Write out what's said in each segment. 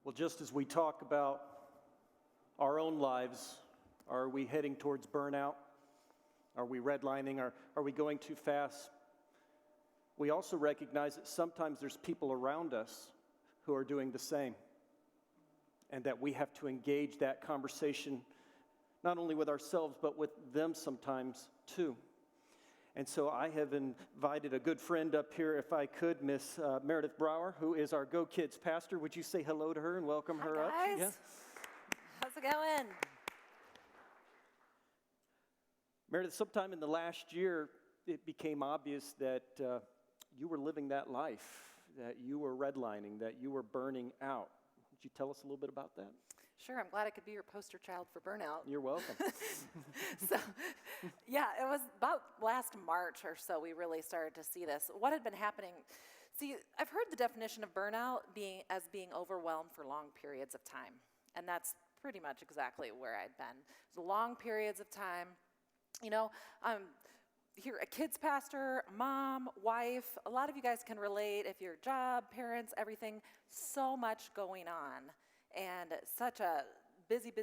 Well, just as we talk about our own lives, are we heading towards burnout? Are we redlining? Are we going too fast? We also recognize that sometimes there's people around us who are doing the same, and that we have to engage that conversation not only with ourselves, but with them sometimes too. And so I have invited a good friend up here, if I could, Miss Meredith Brower, who is our Go Kids pastor. Would you say hello to her and welcome her Hi, up? guys. Yeah. How's it going? Meredith, sometime in the last year, it became obvious that you were living that life, that you were redlining, that you were burning out. Would you tell us a little bit about that? Sure, I'm glad I could be your poster child for burnout. You're welcome. So, yeah, it was about last March or so we really started to see this. What had been happening, see, I've heard the definition of burnout as being overwhelmed for long periods of time. And that's pretty much exactly where I'd been. So long periods of time. You know, here, a kids pastor, mom, wife, a lot of you guys can relate if you're job, parents, everything, so much going on. And such a busy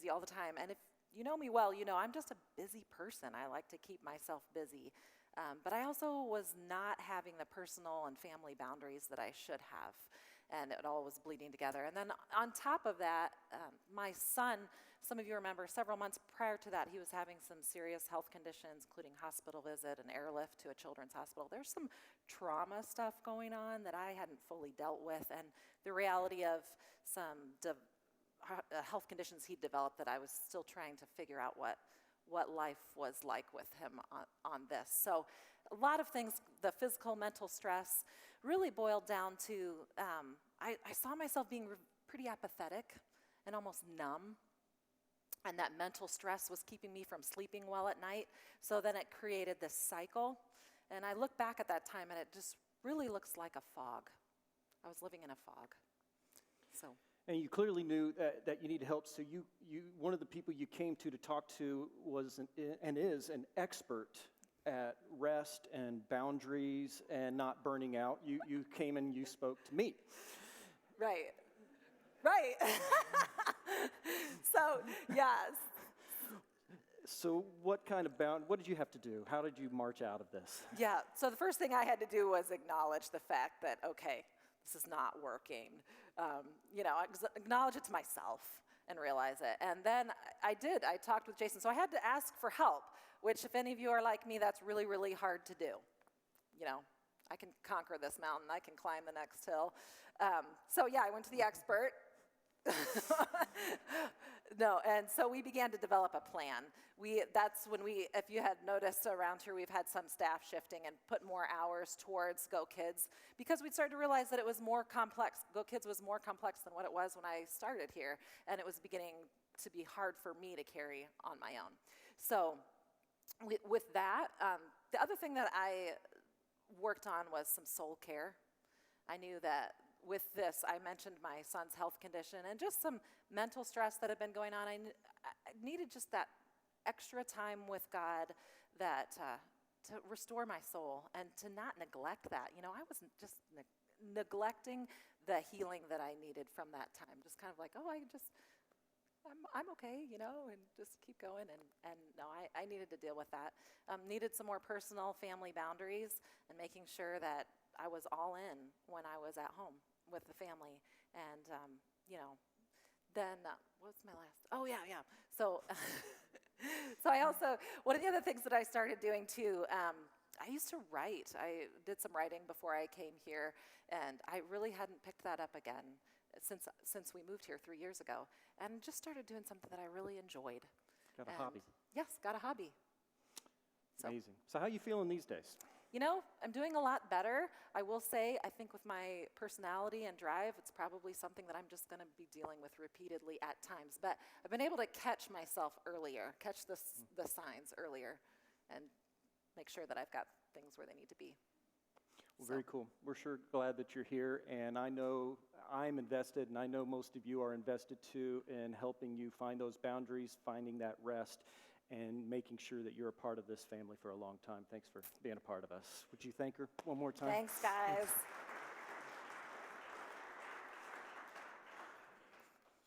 all the time. And if you know me well, you know I'm just a busy person. I like to keep myself busy. But I also was not having the personal and family boundaries that I should have. And it all was bleeding together. And then on top of that, my son, some of you remember, several months prior to that, he was having some serious health conditions, including hospital visit and airlift to a children's hospital. There's some trauma stuff going on that I hadn't fully dealt with, and the reality of some health conditions he'd developed that I was still trying to figure out what life was like with him on this. So a lot of things, the physical, mental stress, really boiled down to, I saw myself being pretty apathetic and almost numb. And that mental stress was keeping me from sleeping well at night. So then it created this cycle. And I look back at that time and it just really looks like a fog. I was living in a fog. So. And you clearly knew that you needed help. So you one of the people you came to talk to was and is an expert at rest and boundaries and not burning out. You came and you spoke to me. Right. So, yes. So what did you have to do? How did you march out of this? Yeah, so the first thing I had to do was acknowledge the fact that, okay, this is not working. Acknowledge it to myself and realize it. And then I did. I talked with Jason. So I had to ask for help, which if any of you are like me, that's really, really hard to do. You know, I can conquer this mountain. I can climb the next hill. So yeah, I went to the expert. No, and so we began to develop a plan. If you had noticed around here, we've had some staff shifting and put more hours towards Go Kids because we started to realize that it was more complex. Go Kids was more complex than what it was when I started here, and it was beginning to be hard for me to carry on my own. So with that, the other thing that I worked on was some soul care. I knew that with this, I mentioned my son's health condition and just some mental stress that had been going on. I needed just that extra time with God to restore my soul and to not neglect that. You know, I wasn't just neglecting the healing that I needed from that time. Just kind of like, I'm okay, you know, and just keep going. And no, I needed to deal with that. Needed some more personal family boundaries and making sure that I was all in when I was at home with the family. And, then what's my last? Oh, yeah. So, so I also, one of the other things that I started doing too, I used to write. I did some writing before I came here, and I really hadn't picked that up again since we moved here 3 years ago, and just started doing something that I really enjoyed. Got a hobby. Yes, got a hobby. Amazing. So how are you feeling these days? You know, I'm doing a lot better. I will say, I think with my personality and drive, it's probably something that I'm just going to be dealing with repeatedly at times. But I've been able to catch myself earlier, catch the signs earlier, and make sure that I've got things where they need to be. Well, very cool. We're sure glad that you're here, and I know I'm invested, and I know most of you are invested too in helping you find those boundaries, finding that rest, and making sure that you're a part of this family for a long time. Thanks for being a part of us. Would you thank her one more time? Thanks, guys.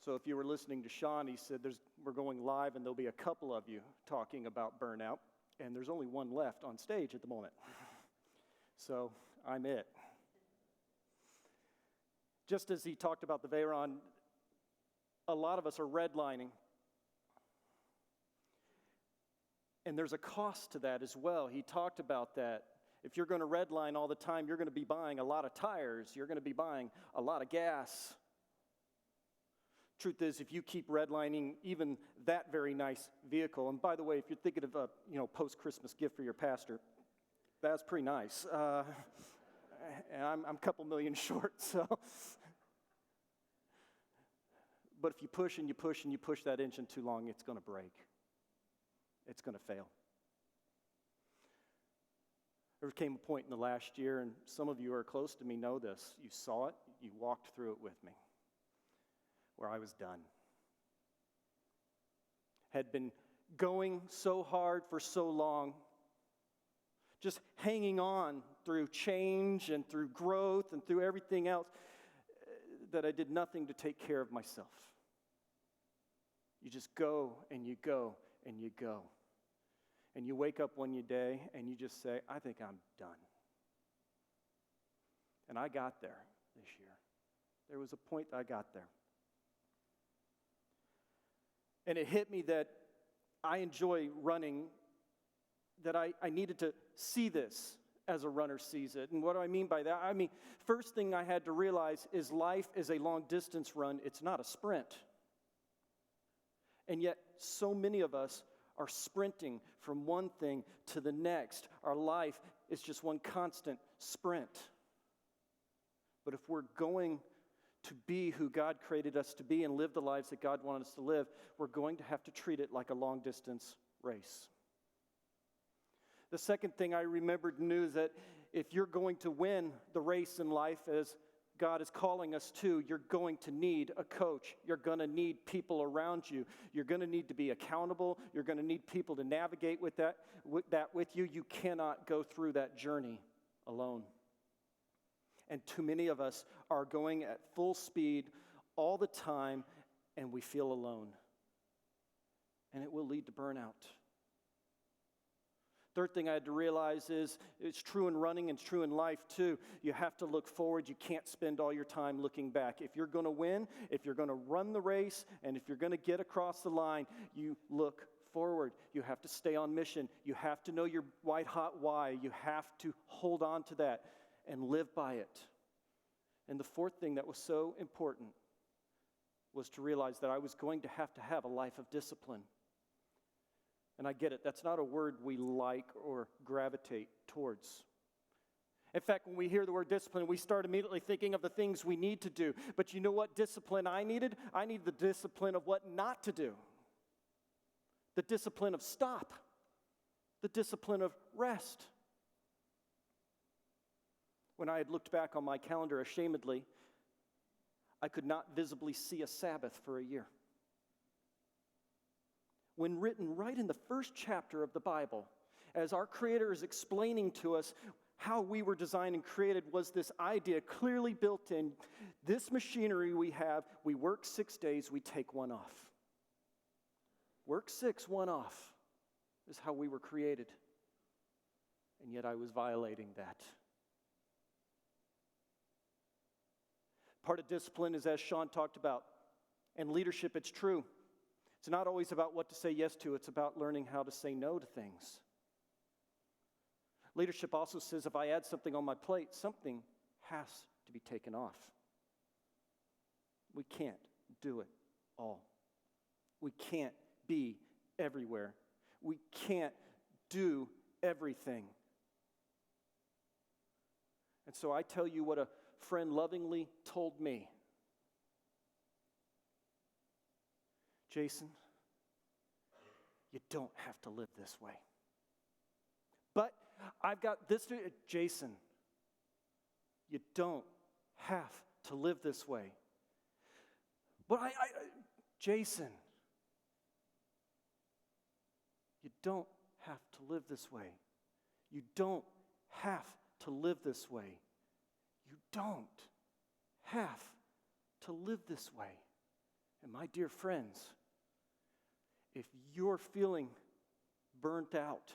So if you were listening to Sean, he said we're going live and there'll be a couple of you talking about burnout, and there's only one left on stage at the moment. So I'm it. Just as he talked about the Veyron, a lot of us are redlining. And there's a cost to that as well. He talked about that. If you're going to redline all the time, you're going to be buying a lot of tires. You're going to be buying a lot of gas. Truth is, if you keep redlining even that very nice vehicle, and by the way, if you're thinking of a post-Christmas gift for your pastor, that's pretty nice. And I'm a couple million short, so. But if you push and you push and you push that engine too long, it's going to break. It's going to fail. There came a point in the last year, and some of you who are close to me know this. You saw it, you walked through it with me, where I was done. Had been going so hard for so long, just hanging on through change and through growth and through everything else, that I did nothing to take care of myself. You just go and you go and you go. And you wake up one day and you just say, I think I'm done. And I got there this year. There was a point that I got there. And it hit me that I enjoy running, that I needed to see this as a runner sees it. And what do I mean by that? I mean, first thing I had to realize is life is a long distance run. It's not a sprint. And yet, so many of us are sprinting from one thing to the next. Our life is just one constant sprint. But if we're going to be who God created us to be and live the lives that God wanted us to live, we're going to have to treat it like a long distance race. The second thing I remembered and knew is that if you're going to win the race in life as God is calling us to, you're going to need a coach. You're going to need people around you. You're going to need to be accountable. You're going to need people to navigate with that with you. You cannot go through that journey alone. And too many of us are going at full speed all the time, and we feel alone. And it will lead to burnout. Third thing I had to realize is it's true in running and it's true in life too. You have to look forward. You can't spend all your time looking back. If you're going to win, if you're going to run the race, and if you're going to get across the line, you look forward. You have to stay on mission. You have to know your white-hot why. You have to hold on to that and live by it. And the fourth thing that was so important was to realize that I was going to have a life of discipline. And I get it, that's not a word we like or gravitate towards. In fact, when we hear the word discipline, we start immediately thinking of the things we need to do. But you know what discipline I needed? I needed the discipline of what not to do. The discipline of stop. The discipline of rest. When I had looked back on my calendar ashamedly, I could not visibly see a Sabbath for a year. When written right in the first chapter of the Bible, as our Creator is explaining to us how we were designed and created, was this idea clearly built in. This machinery we have, we work 6 days, we take one off. Work 6, one off is how we were created. And yet I was violating that. Part of discipline is, as Sean talked about, and leadership, it's true. It's not always about what to say yes to. It's about learning how to say no to things. Leadership also says if I add something on my plate, something has to be taken off. We can't do it all. We can't be everywhere. We can't do everything. And so I tell you what a friend lovingly told me. Jason, you don't have to live this way. But I've got this to, Jason, you don't have to live this way. But Jason, you don't have to live this way. You don't have to live this way. You don't have to live this way. And my dear friends, if you're feeling burnt out,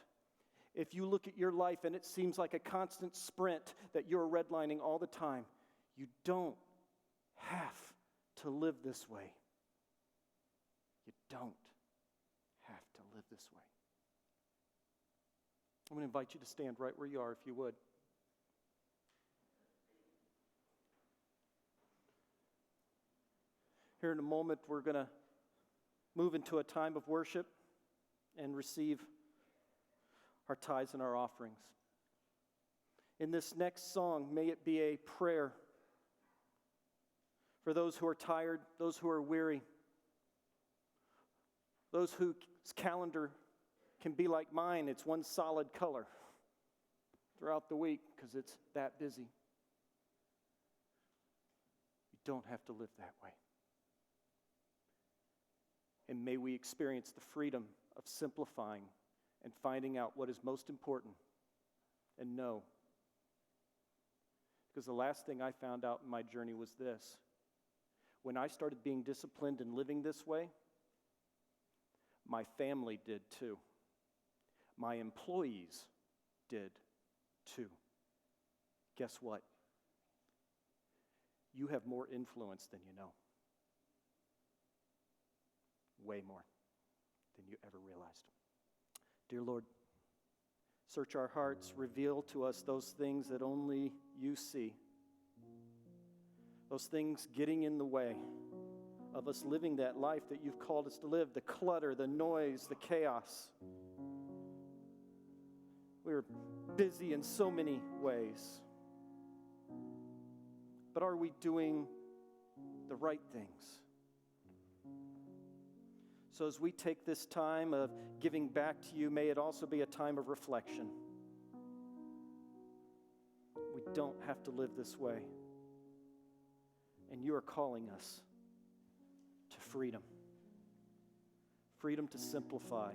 if you look at your life and it seems like a constant sprint that you're redlining all the time, you don't have to live this way. You don't have to live this way. I'm going to invite you to stand right where you are, if you would. Here in a moment, we're going to move into a time of worship and receive our tithes and our offerings. In this next song, may it be a prayer for those who are tired, those who are weary, those whose calendar can be like mine. It's one solid color throughout the week because it's that busy. You don't have to live that way. And may we experience the freedom of simplifying and finding out what is most important and know. Because the last thing I found out in my journey was this. When I started being disciplined and living this way, my family did too. My employees did too. Guess what? You have more influence than you know. Way more than you ever realized. Dear Lord, search our hearts, reveal to us those things that only you see. Those things getting in the way of us living that life that you've called us to live, the clutter, the noise, the chaos. We're busy in so many ways. But are we doing the right things? So as we take this time of giving back to you, may it also be a time of reflection. We don't have to live this way. And you are calling us to freedom. Freedom to simplify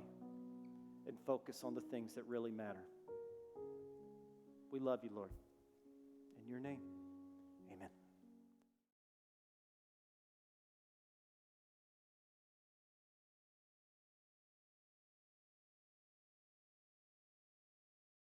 and focus on the things that really matter. We love you, Lord. In your name.